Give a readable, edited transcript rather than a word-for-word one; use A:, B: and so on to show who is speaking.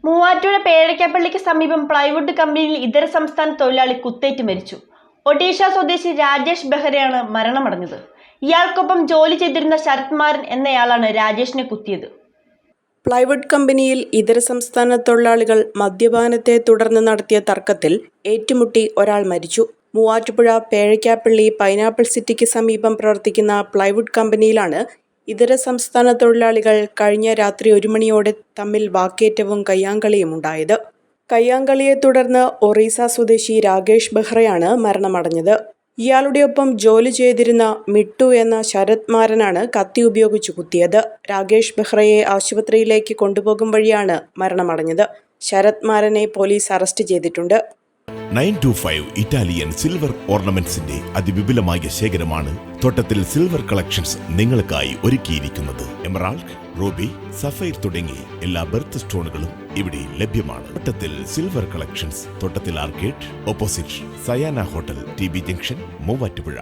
A: മൂവാറ്റുപുഴ പേരയ്ക്കാപ്പള്ളിക്ക് സമീപം പ്ലൈവുഡ് കമ്പനിയിൽ ഇതര സംസ്ഥാന തൊഴിലാളി കുത്തേറ്റ് മരിച്ചു. ഒഡീഷ സ്വദേശി രാജേഷ് ബെഹ്റയാണ് മരണമടഞ്ഞത്. ഇയാൾക്കൊപ്പം ജോലി ചെയ്തിരുന്ന ശരത് മാരൻ എന്നയാളാണ് രാജേഷിനെ കുത്തിയത്.
B: പ്ലൈവുഡ് കമ്പനിയിൽ ഇതര സംസ്ഥാന തൊഴിലാളികൾ മദ്യപാനത്തെ തുടർന്ന് നടത്തിയ തർക്കത്തിൽ ഏറ്റുമുട്ടി ഒരാൾ മരിച്ചു. മൂവാറ്റുപുഴ പേരയ്ക്കാപ്പള്ളി പൈനാപ്പിൾ സിറ്റിക്ക് സമീപം പ്രവർത്തിക്കുന്ന പ്ലൈവുഡ് കമ്പനിയിലാണ് ഇതര സംസ്ഥാന തൊഴിലാളികൾ കഴിഞ്ഞ രാത്രി 1 മണിയോടെ തമ്മിൽ വാക്കേറ്റവും കയ്യാങ്കളിയും ഉണ്ടായത്. കയ്യാങ്കളിയെ തുടർന്ന് ഒറീസ സ്വദേശി രാകേഷ് ബെഹ്റയാണ് മരണമടഞ്ഞത്. ഇയാളുടെ ഒപ്പം ജോലി ചെയ്തിരുന്ന മിട്ടു എന്ന ശരത് മാരനാണ് കത്തി ഉപയോഗിച്ച് കുത്തിയത്. രാകേഷ് ബെഹ്റയെ ആശുപത്രിയിലേക്ക് കൊണ്ടുപോകും വഴിയാണ് മരണമടഞ്ഞത്. ശരത് മാരനെ പോലീസ് അറസ്റ്റ് ചെയ്തിട്ടുണ്ട്.
C: 925 ഇറ്റാലിയൻ സിൽവർ ഓർണമെന്റ്സിന്റെ അതിവിപുലമായ ശേഖരമാണ് തോട്ടത്തിൽ സിൽവർ കളക്ഷൻസ് നിങ്ങൾക്കായി ഒരുക്കിയിരിക്കുന്നത്. എമറാൾഡ്, റൂബി, സഫൈർ തുടങ്ങി എല്ലാ ബെർത്ത് സ്റ്റോണുകളും ഇവിടെ ലഭ്യമാണ്. തോട്ടത്തിൽ സിൽവർ കളക്ഷൻസ്, തോട്ടത്തിൽ arcade, opposite Sayana hotel, TB junction, Muvattupuzha.